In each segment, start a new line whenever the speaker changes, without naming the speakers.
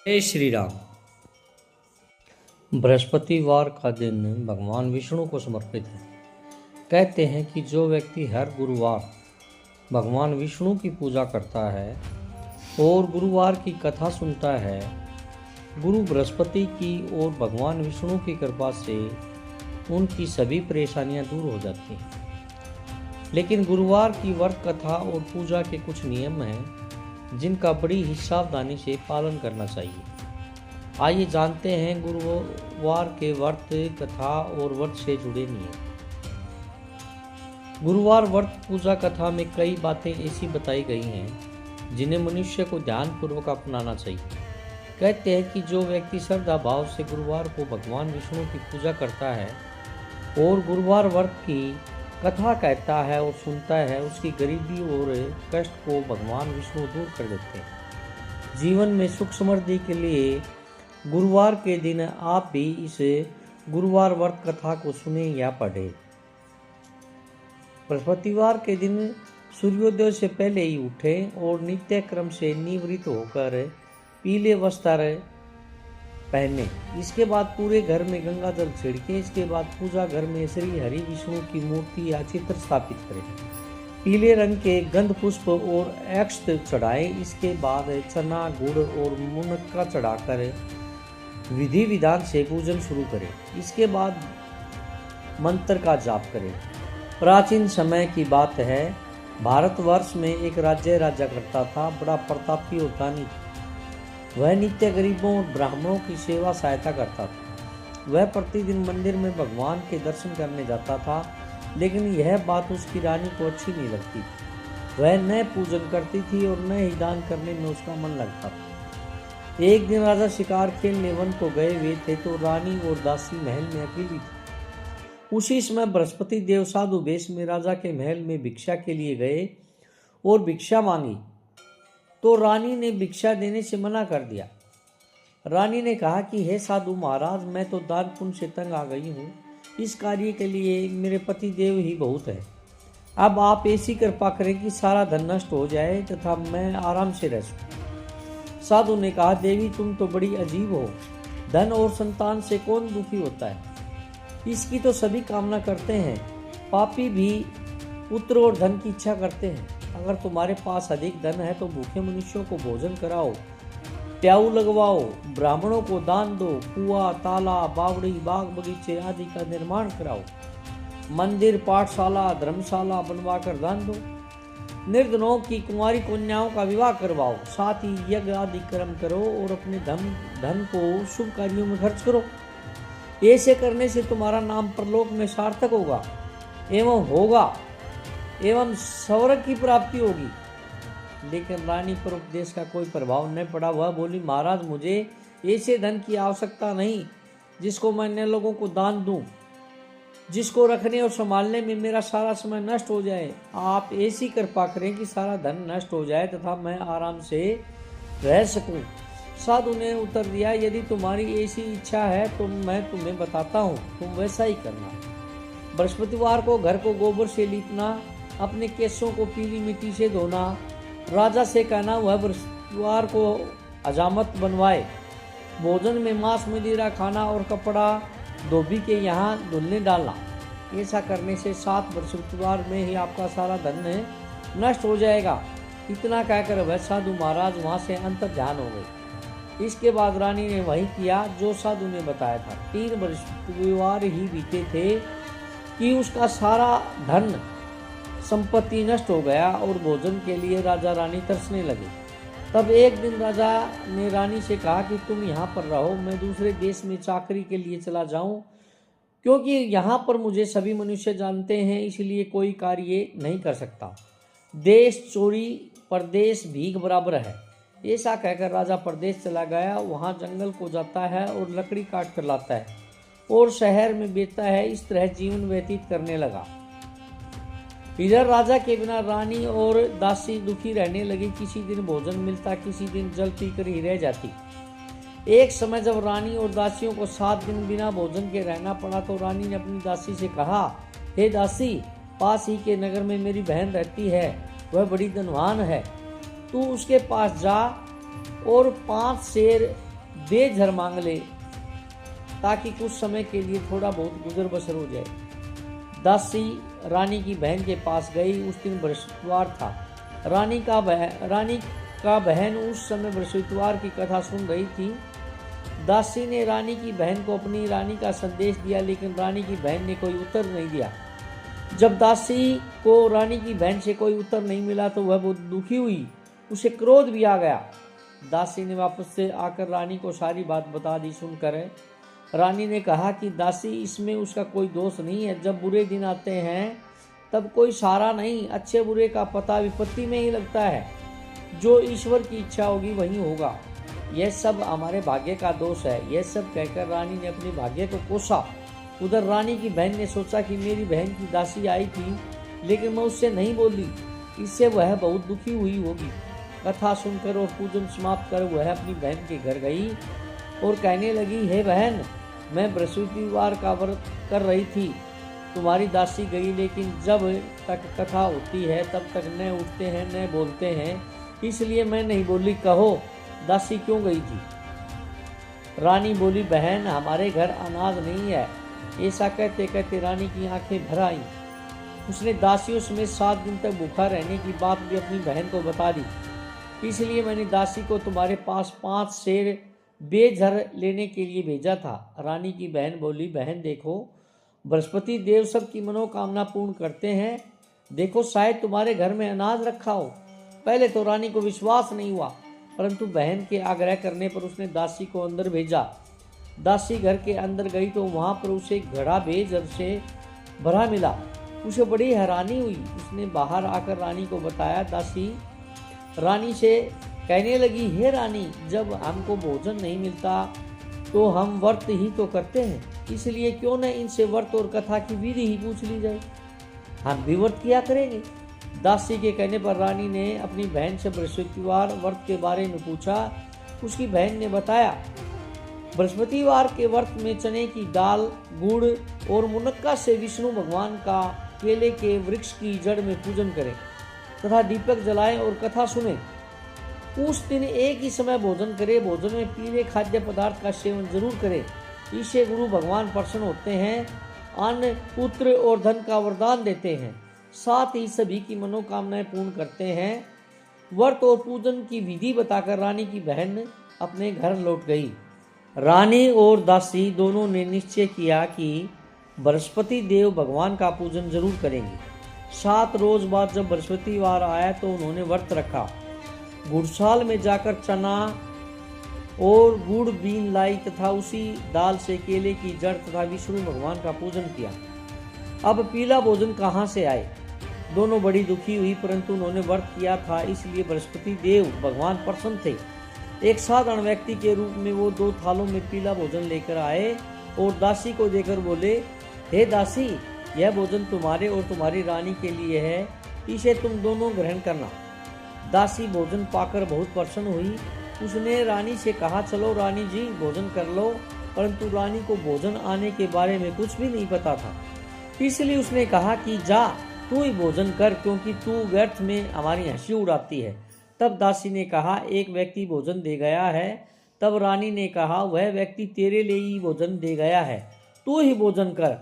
जय श्री राम। बृहस्पतिवार का दिन भगवान विष्णु को समर्पित है। कहते हैं कि जो व्यक्ति हर गुरुवार भगवान विष्णु की पूजा करता है और गुरुवार की कथा सुनता है, गुरु बृहस्पति की और भगवान विष्णु की कृपा से उनकी सभी परेशानियां दूर हो जाती हैं। लेकिन गुरुवार की व्रत कथा और पूजा के कुछ नियम हैं जिनका बड़ी ही सावधानी से पालन करना चाहिए। आइए जानते हैं गुरुवार के व्रत कथा और व्रत से जुड़े नियम। गुरुवार व्रत पूजा कथा में कई बातें ऐसी बताई गई हैं जिन्हें मनुष्य को ध्यानपूर्वक अपनाना चाहिए। कहते हैं कि जो व्यक्ति श्रद्धा भाव से गुरुवार को भगवान विष्णु की पूजा करता है और गुरुवार व्रत की कथा कहता है और सुनता है, उसकी गरीबी और कष्ट को भगवान विष्णु दूर कर देते हैं। जीवन में सुख समृद्धि के लिए गुरुवार के दिन आप भी इस गुरुवार व्रत कथा को सुने या पढ़ें। बृहस्पतिवार के दिन सूर्योदय से पहले ही उठें और नित्य क्रम से निवृत्त होकर पीले वस्त्र पहने। इसके बाद पूरे घर में गंगा जल छिड़के। इसके बाद पूजा घर में श्री हरि विष्णु की मूर्ति या चित्र स्थापित करें। पीले रंग के गंध पुष्प और अक्षत चढ़ाएं। इसके बाद चना, गुड़ और मुनक्का चढ़ाकर विधि विधान से पूजन शुरू करें। इसके बाद मंत्र का जाप करें। प्राचीन समय की बात है, भारतवर्ष में एक राज्य राजा करता था। बड़ा प्रतापी और दानी था। वह नित्य गरीबों और ब्राह्मणों की सेवा सहायता करता था। वह प्रतिदिन मंदिर में भगवान के दर्शन करने जाता था, लेकिन यह बात उसकी रानी को अच्छी नहीं लगती थी। वह न पूजन करती थी और न ही दान करने में उसका मन लगता था। एक दिन राजा शिकार खेलने वन को गए हुए थे तो रानी और दासी महल में अकेली थी। उसी समय बृहस्पति देव साधु वेश में राजा के महल में भिक्षा के लिए गए और भिक्षा मांगी तो रानी ने भिक्षा देने से मना कर दिया। रानी ने कहा कि हे साधु महाराज, मैं तो दान पुण्य से तंग आ गई हूँ। इस कार्य के लिए मेरे पति देव ही बहुत है। अब आप ऐसी कृपा करें कि सारा धन नष्ट हो जाए तथा मैं आराम से रह सकूं। साधु ने कहा, देवी तुम तो बड़ी अजीब हो। धन और संतान से कौन दुखी होता है? इसकी तो सभी कामना करते हैं। पापी भी पुत्र और धन की इच्छा करते हैं। अगर तुम्हारे पास अधिक धन है तो भूखे मनुष्यों को भोजन कराओ, प्याऊ लगवाओ, ब्राह्मणों को दान दो, कुआं, तालाब, बावड़ी, बाग बगीचे आदि का निर्माण कराओ, मंदिर, पाठशाला, धर्मशाला बनवाकर दान दो, निर्धनों की कुंवारी कन्याओं का विवाह करवाओ, साथ ही यज्ञ आदि कर्म करो और अपने धन को शुभ कार्यों में खर्च करो। ऐसे करने से तुम्हारा नाम परलोक में सार्थक होगा एवं स्वर्ग की प्राप्ति होगी। लेकिन रानी पर उपदेश का कोई प्रभाव न पड़ा। वह बोली, महाराज मुझे ऐसे धन की आवश्यकता नहीं जिसको मैं अन्य लोगों को दान दूं, जिसको रखने और संभालने में मेरा सारा समय नष्ट हो जाए। आप ऐसी कृपा करें कि सारा धन नष्ट हो जाए तथा मैं आराम से रह सकूं। साधु ने उत्तर दिया, यदि तुम्हारी ऐसी इच्छा है तो मैं तुम्हें बताता हूँ, तुम वैसा ही करना। बृहस्पतिवार को घर को गोबर से लीपना, अपने केशों को पीली मिट्टी से धोना, राजा से कहना वह बृहस्पतिवार को हजामत बनवाए, भोजन में मांस मदिरा खाना और कपड़ा धोबी के यहाँ धुलने डालना। ऐसा करने से 7 बृहस्पतिवार में ही आपका सारा धन नष्ट हो जाएगा। इतना कहकर वह साधु महाराज वहाँ से अंतर्ध्यान हो गए। इसके बाद रानी ने वही किया जो साधु ने बताया था। 3 बृहस्पतिवार ही बीते थे कि उसका सारा धन संपत्ति नष्ट हो गया और भोजन के लिए राजा रानी तरसने लगे। तब एक दिन राजा ने रानी से कहा कि तुम यहाँ पर रहो, मैं दूसरे देश में चाकरी के लिए चला जाऊं, क्योंकि यहाँ पर मुझे सभी मनुष्य जानते हैं, इसलिए कोई कार्य नहीं कर सकता। देश चोरी परदेश भीख बराबर है। ऐसा कहकर राजा परदेश चला गया। वहाँ जंगल को जाता है और लकड़ी काट कर लाता है और शहर में बेचता है। इस तरह जीवन व्यतीत करने लगा। इधर राजा के बिना रानी और दासी दुखी रहने लगी। किसी दिन भोजन मिलता, किसी दिन जल पीकर ही रह जाती। एक समय जब रानी और दासियों को 7 दिन बिना भोजन के रहना पड़ा तो रानी ने अपनी दासी से कहा, हे दासी, पास ही के नगर में मेरी बहन रहती है, वह बड़ी धनवान है, तू उसके पास जा और 5 शेर बेझर मांग ले, ताकि कुछ समय के लिए थोड़ा बहुत गुजर बसर हो जाए। दासी रानी की बहन के पास गई। उस दिन बृहस्पतिवार था। रानी का बहन उस समय बृहस्पतिवार की कथा सुन रही थी। दासी ने रानी की बहन को अपनी रानी का संदेश दिया, लेकिन रानी की बहन ने कोई उत्तर नहीं दिया। जब दासी को रानी की बहन से कोई उत्तर नहीं मिला तो वह बहुत दुखी हुई, उसे क्रोध भी आ गया। दासी ने वापस से आकर रानी को सारी बात बता दी। सुनकर रानी ने कहा कि दासी, इसमें उसका कोई दोष नहीं है। जब बुरे दिन आते हैं तब कोई सहारा नहीं, अच्छे बुरे का पता विपत्ति में ही लगता है। जो ईश्वर की इच्छा होगी वही होगा। यह सब हमारे भाग्य का दोष है। यह सब कहकर रानी ने अपने भाग्य को कोसा। उधर रानी की बहन ने सोचा कि मेरी बहन की दासी आई थी, लेकिन मैं उससे नहीं बोली, इससे वह बहुत दुखी हुई होगी। कथा सुनकर और पूजन समाप्त कर वह अपनी बहन के घर गई और कहने लगी, हे बहन, मैं बृहस्पतिवार का व्रत कर रही थी, तुम्हारी दासी गई, लेकिन जब तक कथा होती है तब तक न उठते हैं न बोलते हैं, इसलिए मैं नहीं बोली। कहो दासी क्यों गई थी? रानी बोली, बहन, हमारे घर अनाज नहीं है। ऐसा कहते कहते रानी की आंखें भर आईं। उसने दासियों समेत 7 दिन तक भूखा रहने की बात भी अपनी बहन को बता दी। इसलिए मैंने दासी को तुम्हारे पास 5 सेर बेझर लेने के लिए भेजा था। रानी की बहन बोली, बहन देखो, बृहस्पति देव सबकी मनोकामना पूर्ण करते हैं। देखो शायद तुम्हारे घर में अनाज रखा हो। पहले तो रानी को विश्वास नहीं हुआ, परंतु बहन के आग्रह करने पर उसने दासी को अंदर भेजा। दासी घर के अंदर गई तो वहां पर उसे घड़ा बेझर से भरा मिला। उसे बड़ी हैरानी हुई। उसने बाहर आकर रानी को बताया। दासी रानी से कहने लगी, हे रानी, जब हमको भोजन नहीं मिलता तो हम व्रत ही तो करते हैं, इसलिए क्यों न इनसे व्रत और कथा की विधि ही पूछ ली जाए, हम भी व्रत किया करेंगे। दासी के कहने पर रानी ने अपनी बहन से बृहस्पतिवार व्रत के बारे में पूछा। उसकी बहन ने बताया, बृहस्पतिवार के व्रत में चने की दाल, गुड़ और मुनक्का से विष्णु भगवान का केले के वृक्ष की जड़ में पूजन करें तथा दीपक जलाएं और कथा सुने। उस दिन एक ही समय भोजन करें। भोजन में पीले खाद्य पदार्थ का सेवन जरूर करें। इससे गुरु भगवान प्रसन्न होते हैं, अन्न, पुत्र और धन का वरदान देते हैं, साथ ही सभी की मनोकामनाएं पूर्ण करते हैं। व्रत और पूजन की विधि बताकर रानी की बहन अपने घर लौट गई। रानी और दासी दोनों ने निश्चय किया कि बृहस्पति देव भगवान का पूजन जरूर करेंगे। 7 रोज बाद जब बृहस्पतिवार आया तो उन्होंने व्रत रखा। गुड़साल में जाकर चना और गुड़ बीन लाई तथा उसी दाल से केले की जड़ तथा विष्णु भगवान का पूजन किया। अब पीला भोजन कहाँ से आए? दोनों बड़ी दुखी हुई, परंतु उन्होंने व्रत किया था, इसलिए बृहस्पति देव भगवान प्रसन्न थे। एक साधारण व्यक्ति के रूप में वो 2 थालों में पीला भोजन लेकर आए और दासी को देकर बोले, हे दासी, यह भोजन तुम्हारे और तुम्हारी रानी के लिए है, इसे तुम दोनों ग्रहण करना। दासी भोजन पाकर बहुत प्रसन्न हुई। उसने रानी से कहा, चलो रानी जी भोजन कर लो, परंतु रानी को भोजन आने के बारे में कुछ भी नहीं पता था, इसलिए उसने कहा कि जा तू ही भोजन कर, क्योंकि तू व्यर्थ में हमारी हंसी उड़ाती है। तब दासी ने कहा, एक व्यक्ति भोजन दे गया है। तब रानी ने कहा, वह व्यक्ति तेरे लिए ही भोजन दे गया है, तू ही भोजन कर।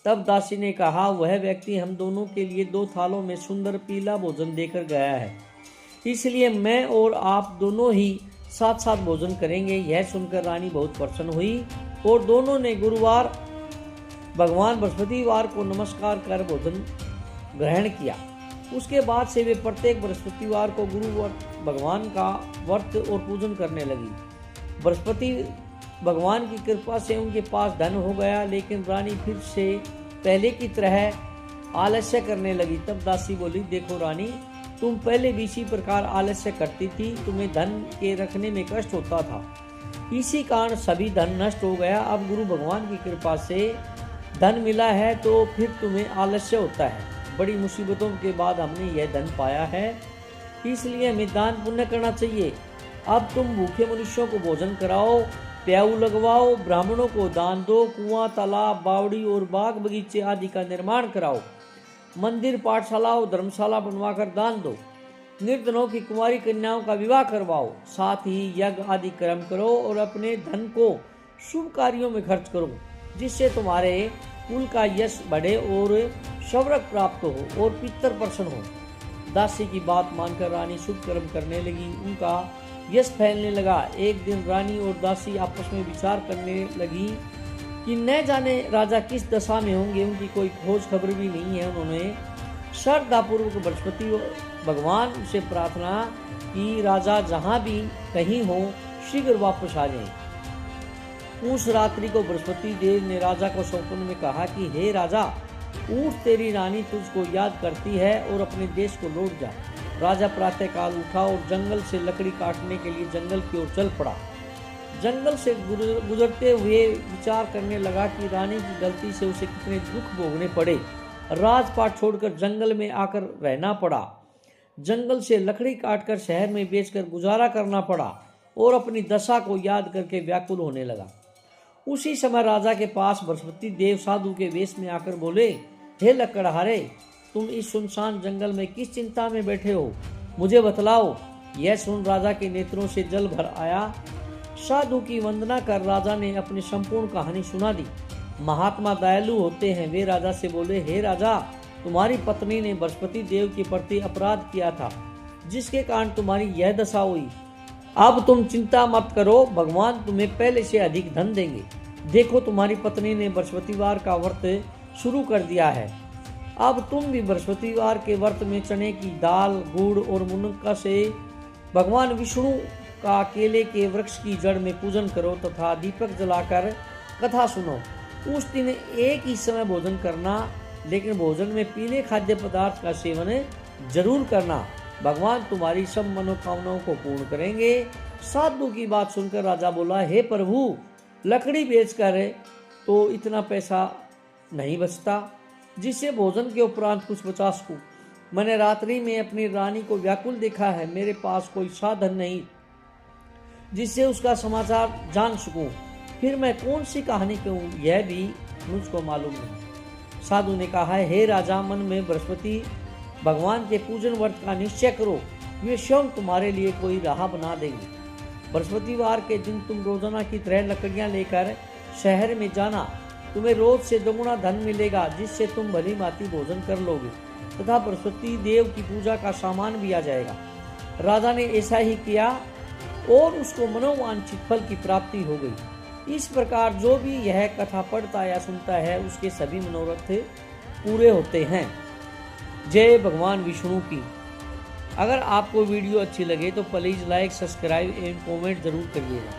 तब दासी ने कहा, वह व्यक्ति हम दोनों के लिए 2 थालों में सुंदर पीला भोजन देकर गया है, इसलिए मैं और आप दोनों ही साथ साथ भोजन करेंगे। यह सुनकर रानी बहुत प्रसन्न हुई और दोनों ने गुरुवार भगवान बृहस्पतिवार को नमस्कार कर भोजन ग्रहण किया। उसके बाद से वे प्रत्येक बृहस्पतिवार को गुरु भगवान का व्रत और पूजन करने लगी। बृहस्पति भगवान की कृपा से उनके पास धन हो गया, लेकिन रानी फिर से पहले की तरह आलस्य करने लगी। तब दासी बोली, देखो रानी, तुम पहले भी इसी प्रकार आलस्य करती थी, तुम्हें धन के रखने में कष्ट होता था, इसी कारण सभी धन नष्ट हो गया। अब गुरु भगवान की कृपा से धन मिला है तो फिर तुम्हें आलस्य होता है। बड़ी मुसीबतों के बाद हमने यह धन पाया है, इसलिए हमें दान पुण्य करना चाहिए। अब तुम भूखे मनुष्यों को भोजन कराओ, प्याऊ लगवाओ, ब्राह्मणों को दान दो, कुआं, तालाब, बावड़ी और बाग बगीचे आदि का निर्माण कराओ, मंदिर, पाठशाला और धर्मशाला बनवाकर दान दो। निर्धनों की कुंवारी कन्याओं का विवाह करवाओ, साथ ही यज्ञ आदि कर्म करो और अपने धन को शुभ कार्यों में खर्च करो, जिससे तुम्हारे कुल का यश बढ़े और शौर्य प्राप्त हो और पितर प्रसन्न हो। दासी की बात मानकर रानी शुभ कर्म करने लगी, उनका यश फैलने लगा। एक दिन रानी और दासी आपस में विचार करने लगी कि न जाने राजा किस दशा में होंगे, उनकी कोई खोज खबर भी नहीं है। उन्होंने श्रद्धापूर्वक बृहस्पति भगवान से प्रार्थना कि राजा जहाँ भी कहीं हो शीघ्र वापस आ जाएं। उस रात्रि को बृहस्पति देव ने राजा को स्वप्न में कहा कि हे राजा, ऊठ, तेरी रानी तुझको याद करती है और अपने देश को लौट जा। राजा प्रातःकाल उठा और जंगल से लकड़ी काटने के लिए जंगल की ओर चल पड़ा। जंगल से गुजरते हुए विचार करने लगा कि रानी की गलती से उसे कितने दुख भोगने पड़े। राजपाट छोड़कर जंगल में आकर रहना पड़ा, जंगल से लकड़ी काटकर शहर में बेचकर गुजारा करना पड़ा और अपनी दशा को याद करके व्याकुल होने लगा। उसी समय राजा के पास बृहस्पति देव साधु के वेश में आकर बोले, हे लकड़हारे, तुम इस सुनसान जंगल में किस चिंता में बैठे हो, मुझे बतलाओ। यह सुन राजा के नेत्रों से जल भर आया। साधु की वंदना कर राजा ने अपनी संपूर्ण कहानी सुना दी। महात्मा दयालु होते हैं, वे राजा से बोले, हे राजा, तुम्हारी पत्नी ने बृहस्पति देव के प्रति अपराध किया था, जिसके कारण तुम्हारी यह दशा हुई। अब तुम चिंता मत करो, भगवान तुम्हें पहले से अधिक धन देंगे। देखो, तुम्हारी पत्नी ने बृहस्पतिवार का व्रत शुरू कर दिया है। अब तुम भी बृहस्पतिवार के व्रत में चने की दाल, गुड़ और मुनक्का से भगवान विष्णु का केले के वृक्ष की जड़ में पूजन करो तथा दीपक जलाकर कथा सुनो। उस दिन एक ही समय भोजन करना, लेकिन भोजन में पीले खाद्य पदार्थ का सेवन जरूर करना। भगवान तुम्हारी सब मनोकामनाओं को पूर्ण करेंगे। साधु की बात सुनकर राजा बोला, हे प्रभु, लकड़ी बेचकर तो इतना पैसा नहीं बचता जिससे भोजन के उपरांत कुछ बचा सकूं। मैंने रात्रि में अपनी रानी को व्याकुल देखा है, मेरे पास कोई साधन नहीं जिससे उसका समाचार जान सकूं। फिर मैं कौन सी कहानी कहूँ, यह भी मुझको मालूम नहीं। साधु ने कहा, हे राजा, मन में बृहस्पति भगवान के पूजन व्रत का निश्चय करो, वे स्वयं तुम्हारे लिए कोई राह बना देंगे। बृहस्पतिवार के दिन तुम रोजाना की तरह लकड़ियां लेकर शहर में जाना, तुम्हें रोज से दोगुना धन मिलेगा, जिससे तुम भली भांति भोजन कर लोगे तथा बृहस्पति देव की पूजा का सामान भी आ जाएगा। राजा ने ऐसा ही किया और उसको मनोवांछित फल की प्राप्ति हो गई। इस प्रकार जो भी यह कथा पढ़ता या सुनता है, उसके सभी मनोरथ पूरे होते हैं। जय भगवान विष्णु की। अगर आपको वीडियो अच्छी लगे तो प्लीज़ लाइक, सब्सक्राइब एवं कमेंट जरूर करिएगा।